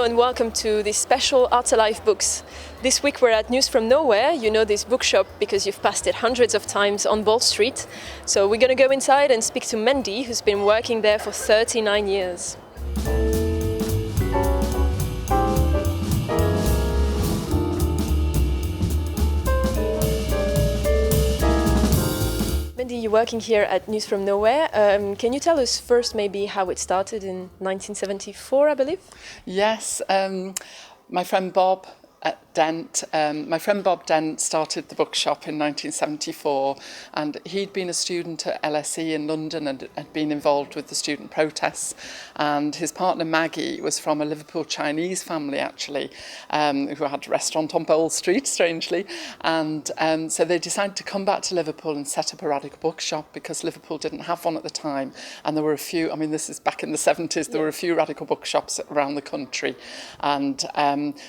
and welcome to this special Art Alive Books. This week we're at News from Nowhere. You know this bookshop because you've passed it hundreds of times on Ball Street. So we're going to go inside and speak to Mandy, who's been working there for 39 years. Mandy, you're working here at News from Nowhere. Can you tell us first maybe how it started in 1974, I believe? Yes, my friend Bob Dent started the bookshop in 1974, and he'd been a student at LSE in London and had been involved with the student protests. And his partner Maggie was from a Liverpool Chinese family, actually, who had a restaurant on Bowl Street, strangely. And so they decided to come back to Liverpool and set up a radical bookshop because Liverpool didn't have one at the time. And there were a few, I mean, this is back in the 70s, there were a few radical bookshops around the country. And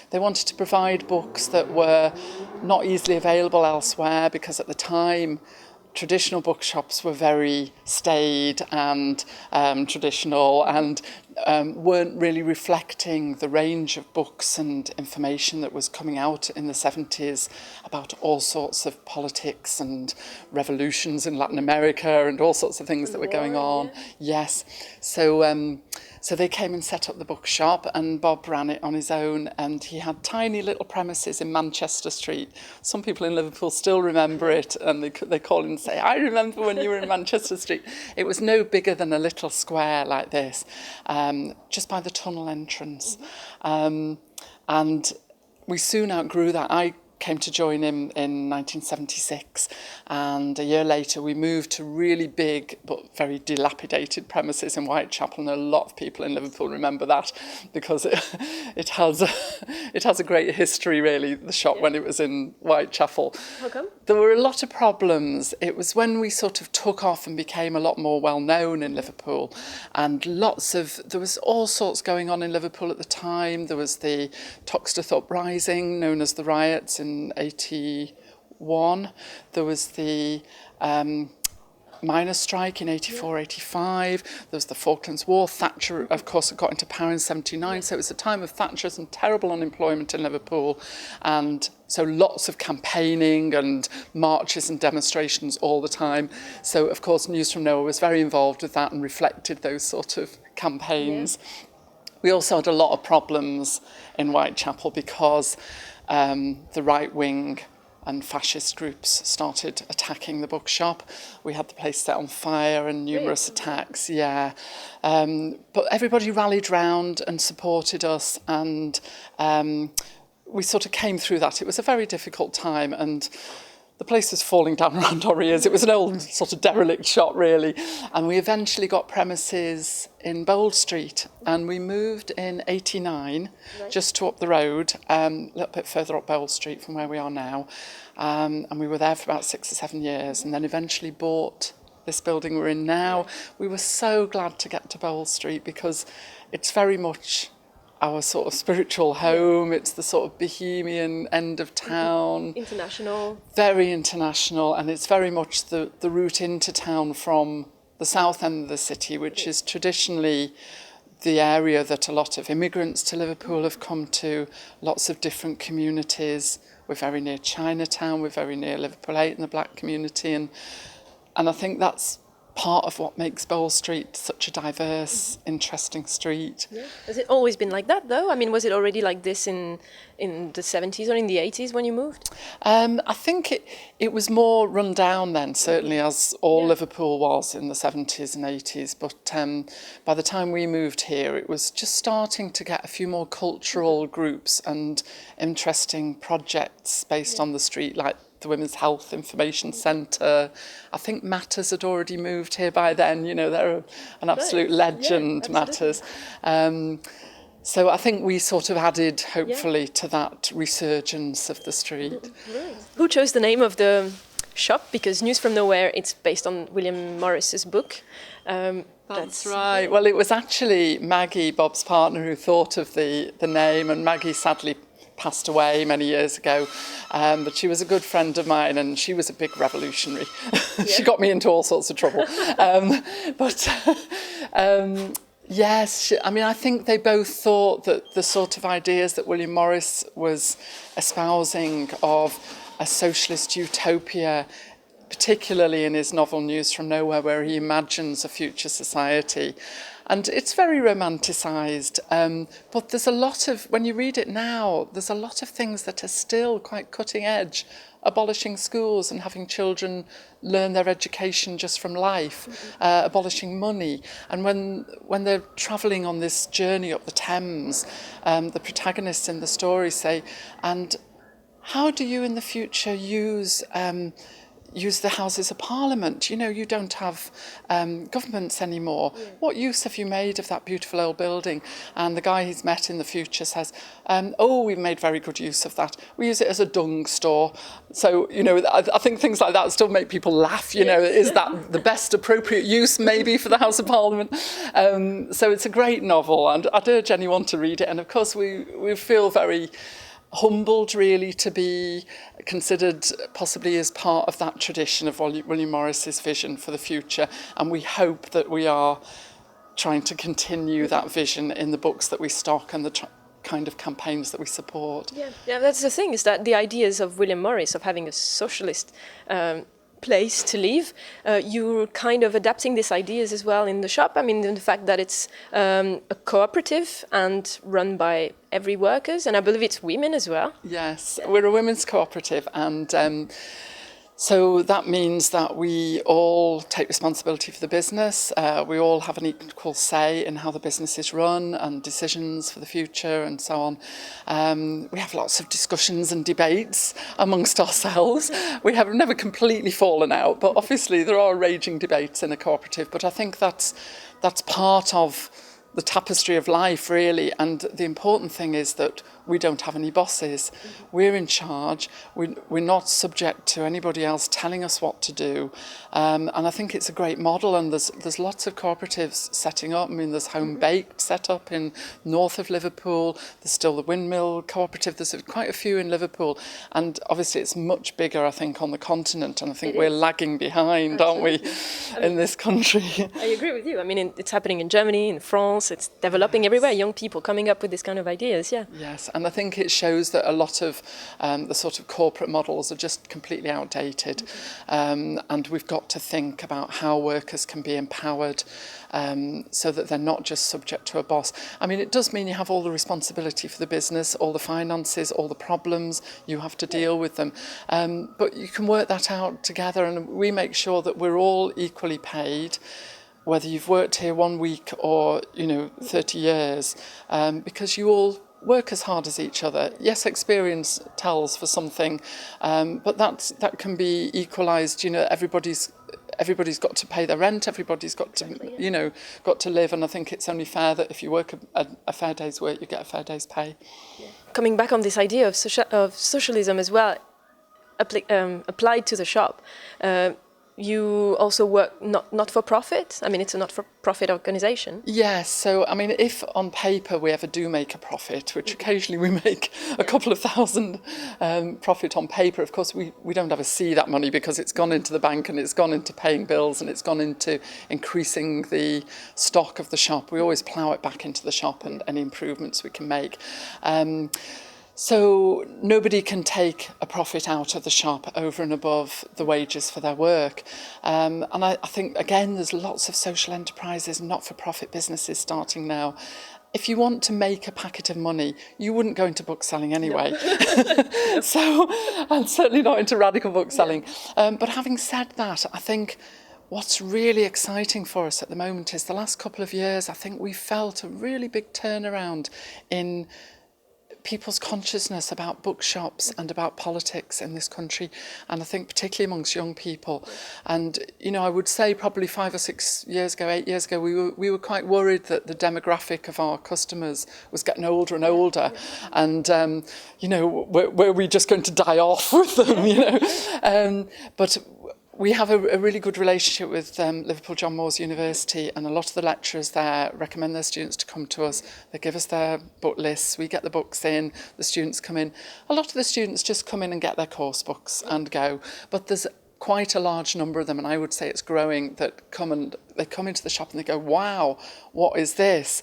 they wanted to provide books that were not easily available elsewhere because at the time traditional bookshops were very staid and traditional and weren't really reflecting the range of books and information that was coming out in the 70s about all sorts of politics and revolutions in Latin America and all sorts of things that were going on. Yes. So they came and set up the bookshop, and Bob ran it on his own, and he had tiny little premises in Manchester Street. Some people in Liverpool still remember it, and they call and say, I remember when you were in Manchester Street. It was no bigger than a little square like this, just by the tunnel entrance. And we soon outgrew that. I came to join him in 1976, and a year later we moved to really big but very dilapidated premises in Whitechapel, and a lot of people in Liverpool remember that because it has a great history, really, the shop when it was in Whitechapel. How come? There were a lot of problems. It was when we sort of took off and became a lot more well known in Liverpool, and there was all sorts going on in Liverpool at the time. There was the Toxteth Uprising, known as the riots in 81. There was the miners' strike in 84, 85. There was the Falklands War. Thatcher, of course, got into power in 79. So it was a time of Thatcher's and terrible unemployment in Liverpool. And so lots of campaigning and marches and demonstrations all the time. So, of course, News from Nowhere was very involved with that and reflected those sort of campaigns. Yeah. We also had a lot of problems in Whitechapel because the right-wing and fascist groups started attacking the bookshop. We had the place set on fire and numerous attacks, yeah. But everybody rallied round and supported us, and we sort of came through that. It was a very difficult time, and the place was falling down around our ears. It was an old sort of derelict shop, really. And we eventually got premises in Bold Street, and we moved in 89, just to up the road, a little bit further up Bold Street from where we are now. And we were there for about 6 or 7 years, and then eventually bought this building we're in now. We were so glad to get to Bold Street because it's very much our sort of spiritual home. It's the sort of bohemian end of town. International. Very international, and it's very much the route into town from the south end of the city, which is traditionally the area that a lot of immigrants to Liverpool have come to, lots of different communities. We're very near Chinatown, we're very near Liverpool 8 and the black community, and I think that's part of what makes Bowl Street such a diverse, interesting street. Yeah. Has it always been like that, though? I mean, was it already like this in the 70s or in the 80s when you moved? I think it was more run down then, certainly, as all Liverpool was in the 70s and 80s. But by the time we moved here, it was just starting to get a few more cultural groups and interesting projects based on the street, like the Women's Health Information Centre. I think Matters had already moved here by then. You know, they're an absolute legend, Matters. So I think we sort of added, hopefully, to that resurgence of the street. Who chose the name of the shop? Because News from Nowhere, it's based on William Morris's book. That's right. Well, it was actually Maggie, Bob's partner, who thought of the name, and Maggie sadly passed away many years ago, but she was a good friend of mine, and she was a big revolutionary. She got me into all sorts of trouble. Yes, I mean, I think they both thought that the sort of ideas that William Morris was espousing of a socialist utopia, particularly in his novel News from Nowhere, where he imagines a future society. And it's very romanticised, but there's a lot of, when you read it now, there's a lot of things that are still quite cutting edge. Abolishing schools and having children learn their education just from life, abolishing money. And when they're travelling on this journey up the Thames, the protagonists in the story say, and how do you in the future use the Houses of Parliament? You know, you don't have governments anymore. Yeah. What use have you made of that beautiful old building? And the guy he's met in the future says, oh, we've made very good use of that. We use it as a dung store. So, you know, I think things like that still make people laugh. You know, is that the best appropriate use maybe for the House of Parliament? So it's a great novel, and I'd urge anyone to read it. And of course, we feel very humbled really to be considered possibly as part of that tradition of William Morris's vision for the future, and we hope that we are trying to continue that vision in the books that we stock and the kind of campaigns that we support. Yeah, that's the thing, is that the ideas of William Morris of having a socialist place to live, you're kind of adapting these ideas as well in the shop. I mean, the fact that it's a cooperative and run by every workers, and I believe it's women as well. Yes, we're a women's cooperative, and so that means that we all take responsibility for the business. We all have an equal say in how the business is run and decisions for the future and so on. We have lots of discussions and debates amongst ourselves. We have never completely fallen out, but obviously there are raging debates in a cooperative. But I think that's part of the tapestry of life, really. And the important thing is that we don't have any bosses. We're in charge. We're not subject to anybody else telling us what to do. And I think it's a great model, and there's lots of cooperatives setting up. I mean, there's Home Baked set up in north of Liverpool. There's still the Windmill Cooperative. There's quite a few in Liverpool. And obviously it's much bigger, I think, on the continent. And I think we're lagging behind, aren't we, in this country? I agree with you. I mean, it's happening in Germany, in France. It's developing everywhere. Young people coming up with this kind of ideas, yeah. Yes, and I think it shows that a lot of the sort of corporate models are just completely outdated. And we've got to think about how workers can be empowered so that they're not just subject to a boss. I mean, it does mean you have all the responsibility for the business, all the finances, all the problems, you have to deal with them. But you can work that out together, and we make sure that we're all equally paid, whether you've worked here 1 week or, 30 years, because you all work as hard as each other. Yes, experience tells for something, but that can be equalised. Everybody's got to pay their rent. Everybody's got to, got to live. And I think it's only fair that if you work a fair day's work, you get a fair day's pay. Yeah. Coming back on this idea of socialism as well, applied to the shop. You also work not for profit. I mean, it's a not for profit organisation. Yes. So, I mean, if on paper we ever do make a profit, which occasionally we make a couple of thousand profit on paper, of course we don't ever see that money because it's gone into the bank and it's gone into paying bills and it's gone into increasing the stock of the shop. We always plough it back into the shop and any improvements we can make. So nobody can take a profit out of the shop over and above the wages for their work. And I think, again, there's lots of social enterprises, not-for-profit businesses starting now. If you want to make a packet of money, you wouldn't go into bookselling anyway. No. So I'm certainly not into radical bookselling. Yeah. But having said that, I think what's really exciting for us at the moment is the last couple of years, I think we felt a really big turnaround in people's consciousness about bookshops and about politics in this country, and I think particularly amongst young people. And I would say probably 5 or 6 years ago, 8 years ago, we were quite worried that the demographic of our customers was getting older and older, and were we just going to die off with them? But we have a really good relationship with Liverpool John Moores University, and a lot of the lecturers there recommend their students to come to us. They give us their book lists, we get the books in, the students come in. A lot of the students just come in and get their course books and go. But there's quite a large number of them, and I would say it's growing, that come into the shop and they go, wow, what is this?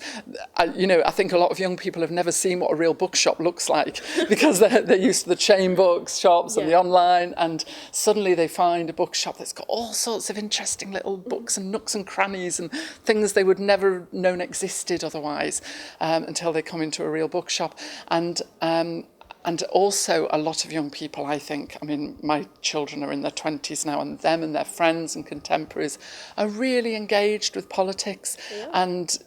I think a lot of young people have never seen what a real bookshop looks like because they're used to the chain bookshops and the online, and suddenly they find a bookshop that's got all sorts of interesting little books and nooks and crannies and things they would never have known existed otherwise, until they come into a real bookshop. And also a lot of young people, I think, I mean, my children are in their 20s now, and them and their friends and contemporaries are really engaged with politics. And,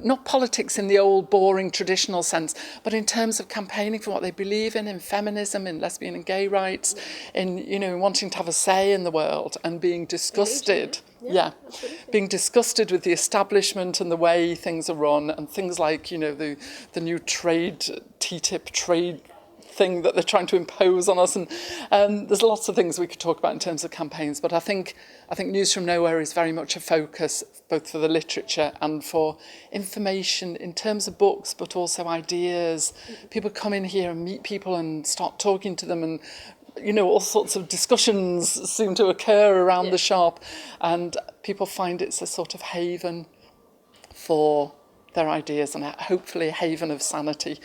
not politics in the old, boring, traditional sense, but in terms of campaigning for what they believe in feminism, in lesbian and gay rights, in, wanting to have a say in the world, and being disgusted. Being disgusted with the establishment and the way things are run, and things like, the new TTIP trade thing that they're trying to impose on us, and there's lots of things we could talk about in terms of campaigns, but I think News from Nowhere is very much a focus both for the literature and for information in terms of books, but also ideas. People come in here and meet people and start talking to them, and all sorts of discussions seem to occur around the shop, and people find it's a sort of haven for their ideas, and hopefully a haven of sanity.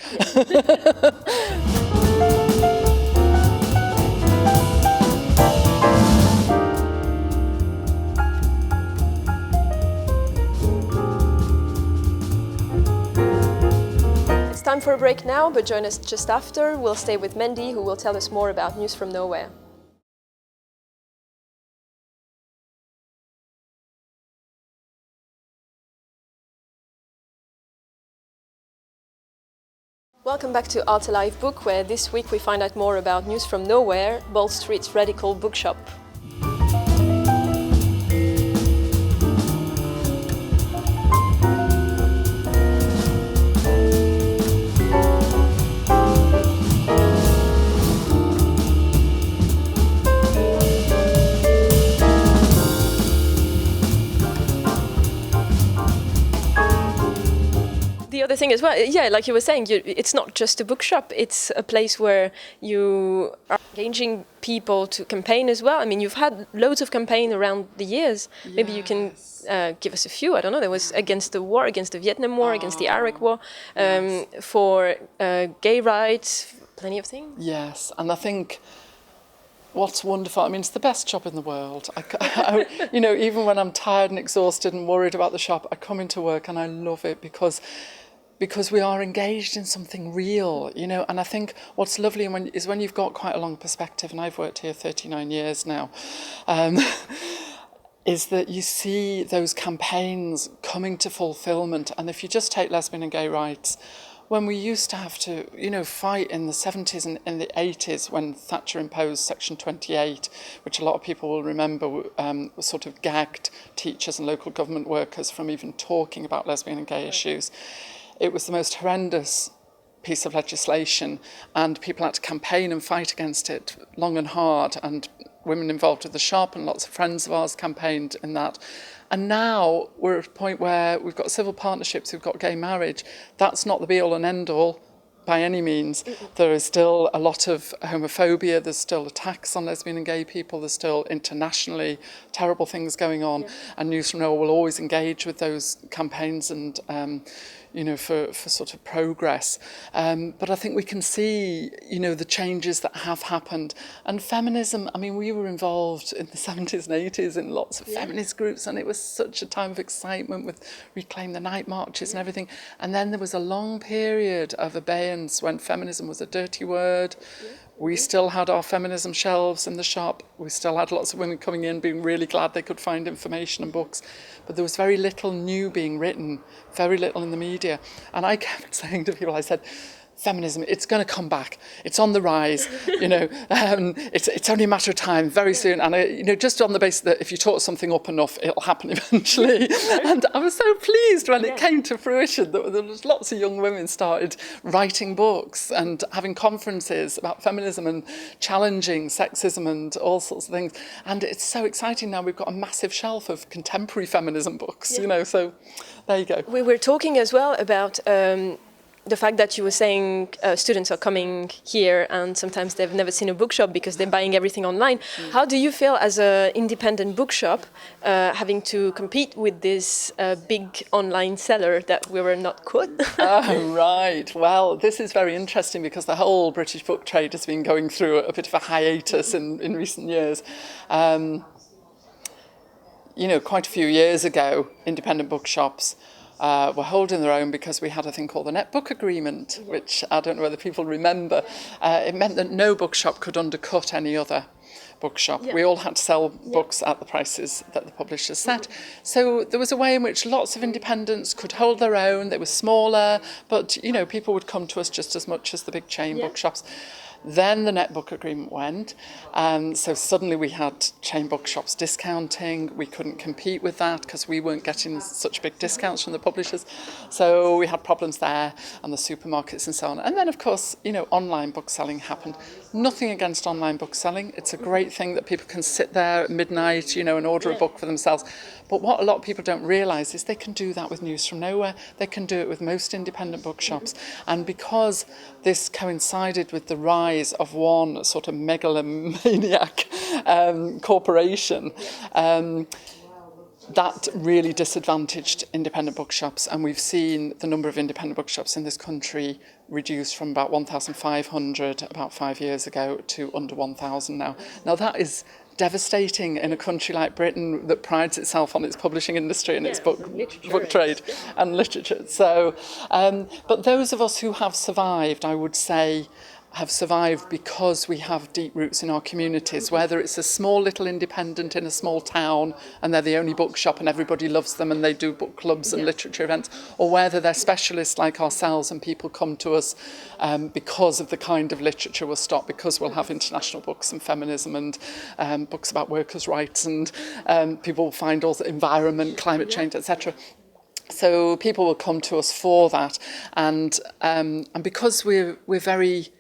It's time for a break now, but join us just after. We'll stay with Mendy, who will tell us more about News from Nowhere. Welcome back to Art Alive Book, where this week we find out more about News from Nowhere, Bold Street's radical bookshop. The other thing as well, like you were saying, it's not just a bookshop, it's a place where you are engaging people to campaign as well. I mean, you've had loads of campaign around the years. Maybe you can give us a few. I don't know, there was against the war, against the Vietnam War, against the Iraq War, for gay rights, plenty of things. Yes, and I think what's wonderful, I mean, it's the best shop in the world. Even when I'm tired and exhausted and worried about the shop, I come into work and I love it because we are engaged in something real, and I think what's lovely is when you've got quite a long perspective, and I've worked here 39 years now, is that you see those campaigns coming to fulfilment. And if you just take lesbian and gay rights, when we used to have to, fight in the 70s and in the 80s when Thatcher imposed Section 28, which a lot of people will remember, sort of gagged teachers and local government workers from even talking about lesbian and gay issues. It was the most horrendous piece of legislation, and people had to campaign and fight against it long and hard, and women involved with the shop and lots of friends of ours campaigned in that. And now we're at a point where we've got civil partnerships, we've got gay marriage. That's not the be-all and end-all by any means. There is still a lot of homophobia, there's still attacks on lesbian and gay people, there's still internationally terrible things going on, and News from Nowhere will always engage with those campaigns and for sort of progress. But I think we can see, the changes that have happened. And feminism, I mean, we were involved in the 70s and 80s in lots of feminist groups, and it was such a time of excitement with Reclaim the Night marches and everything. And then there was a long period of abeyance when feminism was a dirty word. We still had our feminism shelves in the shop. We still had lots of women coming in being really glad they could find information and books. But there was very little new being written, very little in the media. And I kept saying to people, I said, feminism, it's going to come back. It's on the rise, it's only a matter of time, very soon. And, just on the basis that if you talk something up enough, it'll happen eventually. And I was so pleased when it came to fruition that there was lots of young women started writing books and having conferences about feminism and challenging sexism and all sorts of things. And it's so exciting now. We've got a massive shelf of contemporary feminism books, so there you go. We were talking as well about the fact that you were saying students are coming here and sometimes they've never seen a bookshop because they're buying everything online. How do you feel as an independent bookshop having to compete with this big online seller that we were not quote? Oh, right. Well, this is very interesting because the whole British book trade has been going through a bit of a hiatus in recent years. Quite a few years ago, independent bookshops were holding their own because we had a thing called the Net Book Agreement, which I don't know whether people remember. It meant that no bookshop could undercut any other bookshop. Yeah. We all had to sell books at the prices that the publishers set. So there was a way in which lots of independents could hold their own. They were smaller, but people would come to us just as much as the big chain bookshops. Then the Net Book Agreement went, so suddenly we had chain bookshops discounting. We couldn't compete with that because we weren't getting such big discounts from the publishers. So we had problems there, and the supermarkets and so on. And then, of course, online bookselling happened. Nothing against online bookselling. It's a great thing that people can sit there at midnight, and order a book for themselves. But what a lot of people don't realise is they can do that with News from Nowhere. They can do it with most independent bookshops. And because this coincided with the rise of one sort of megalomaniac corporation, that really disadvantaged independent bookshops, and we've seen the number of independent bookshops in this country reduce from about 1,500 about 5 years ago to under 1,000 now. Now that is devastating in a country like Britain that prides itself on its publishing industry and its book trade and literature. So, but those of us who have survived, I would say, have survived because we have deep roots in our communities, whether it's a small little independent in a small town and they're the only bookshop and everybody loves them and they do book clubs and literature events, or whether they're specialists like ourselves and people come to us because of the kind of literature we'll stock, because we'll have international books and feminism and books about workers' rights, and people will find also environment, climate change, etc. So people will come to us for that, and because we're very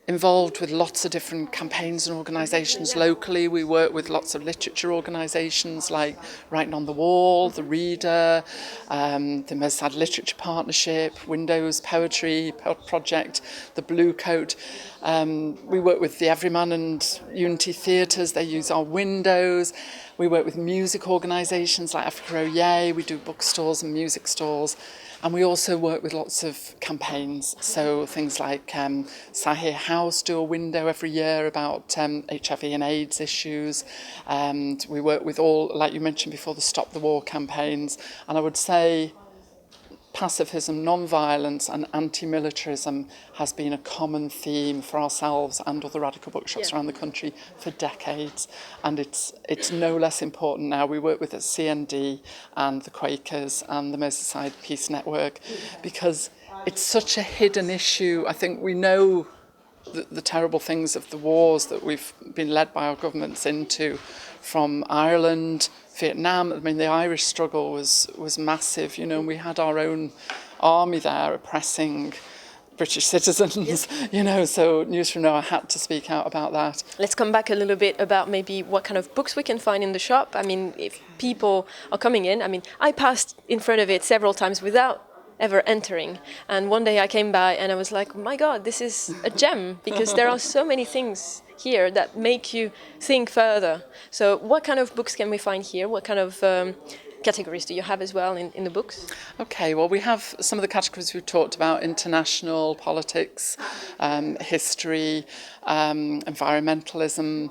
involved with lots of different campaigns and organisations locally. We work with lots of literature organisations like Writing on the Wall, The Reader, the Merseyside Literature Partnership, Windows Poetry Project, the Blue Coat. We work with the Everyman and Unity Theatres. They use our windows. We work with music organisations like Africa Oye. We do bookstores and music stores. And we also work with lots of campaigns. So things like Sahir House do a window every year about HIV and AIDS issues. And we work with all, like you mentioned before, the Stop the War campaigns. And I would say pacifism, non-violence and anti-militarism has been a common theme for ourselves and other radical bookshops around the country for decades, and it's no less important now. We work with the CND and the Quakers and the Merseyside Peace Network because it's such a hidden issue. I think we know the terrible things of the wars that we've been led by our governments into, from Ireland, Vietnam. I mean, the Irish struggle was massive, and we had our own army there oppressing British citizens, so News from Nowhere had to speak out about that. Let's come back a little bit about maybe what kind of books we can find in the shop. I mean, if people are coming in, I passed in front of it several times without ever entering, and one day I came by and I was like, oh my God, this is a gem, because there are so many things here that make you think further. So what kind of books can we find here? What kind of categories do you have as well in the books? Okay, well, we have some of the categories we've talked about: international, politics, history, environmentalism,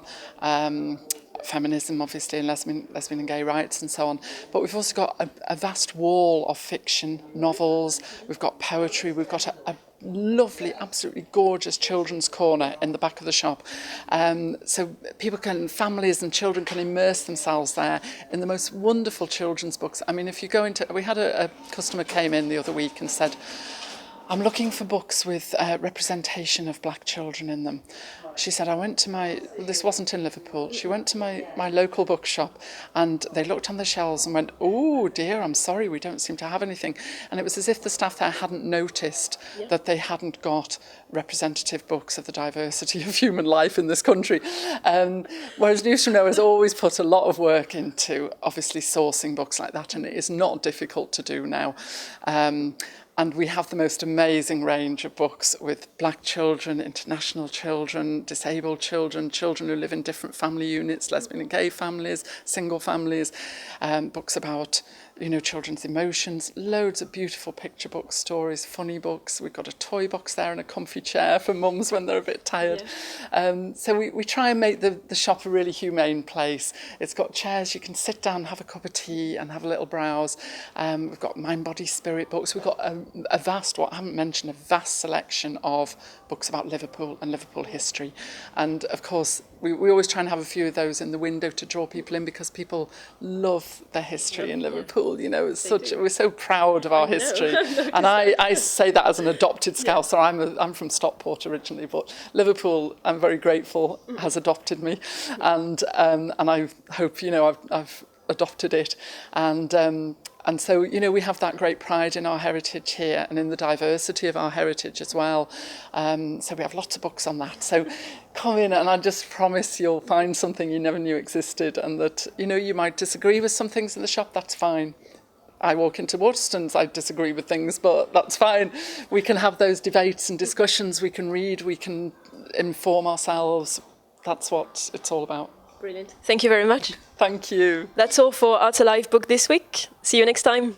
feminism, obviously, and lesbian and gay rights and so on. But we've also got a vast wall of fiction, novels, we've got poetry, we've got a lovely, absolutely gorgeous children's corner in the back of the shop. So families and children can immerse themselves there in the most wonderful children's books. I mean, if you go into, we had a customer came in the other week and said, I'm looking for books with representation of black children in them. She said, this wasn't in Liverpool, she went to my local bookshop and they looked on the shelves and went, oh dear, I'm sorry, we don't seem to have anything. And it was as if the staff there hadn't noticed that they hadn't got representative books of the diversity of human life in this country. Whereas News from Nowhere has always put a lot of work into obviously sourcing books like that, and it is not difficult to do now. And we have the most amazing range of books with black children, international children, disabled children, children who live in different family units, lesbian and gay families, single families, books about, children's emotions, loads of beautiful picture books, stories, funny books. We've got a toy box there and a comfy chair for mums when they're a bit tired. Yeah. So we try and make the shop a really humane place. It's got chairs, you can sit down, have a cup of tea and have a little browse. We've got mind, body, spirit books. We've got a vast, what I haven't mentioned, a vast selection of books about Liverpool and Liverpool history. And of course, we always try and have a few of those in the window to draw people in, because people love the history in Liverpool. We're so proud of our history. And I say that as an adopted Scouser. I'm from Stockport originally, but Liverpool, I'm very grateful, has adopted me. And I hope, I've adopted it. And so, we have that great pride in our heritage here and in the diversity of our heritage as well. So we have lots of books on that. So come in and I just promise you'll find something you never knew existed, and that, you might disagree with some things in the shop, that's fine. I walk into Waterstones, I disagree with things, but that's fine. We can have those debates and discussions, we can read, we can inform ourselves. That's what it's all about. Brilliant. Thank you very much. Thank you. That's all for Art Alive Book this week. See you next time.